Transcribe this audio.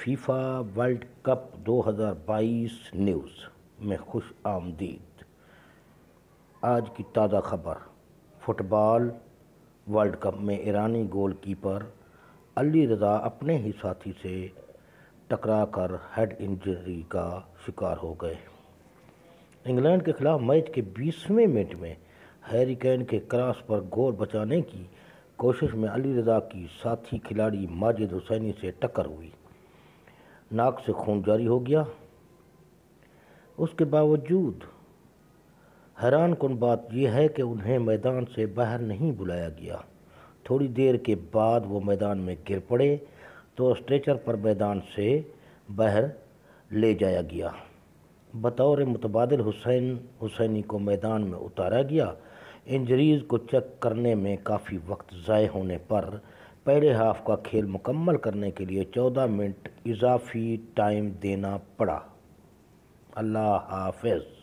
FIFA world cup 2022 news میں خوش آمدید۔ آج کی تازہ خبر، فٹ بال ورلڈ کپ میں ایرانی گول کیپر علی رضا اپنے ہی ساتھی سے ٹکرا کر ہیڈ انجری کا شکار ہو گئے۔ انگلینڈ کے خلاف میچ کے 20ویں منٹ میں ہیری کین کے کراس پر گول بچانے کی کوشش میں علی رضا کی ساتھی کھلاڑی ماجد حسینی سے ٹکر ہوئی۔ ناک سے خون جاری ہو گیا۔ اس کے باوجود حیران کن بات یہ ہے کہ انہیں میدان سے باہر نہیں بلایا گیا۔ تھوڑی دیر کے بعد وہ میدان میں گر پڑے تو اسٹریچر پر میدان سے باہر لے جایا گیا۔ بطور متبادل حسینی کو میدان میں اتارا گیا۔ انجریز کو چیک کرنے میں کافی وقت ضائع ہونے پر پہلے ہاف کا کھیل مکمل کرنے کے لیے 14 منٹ اضافی ٹائم دینا پڑا۔ اللہ حافظ۔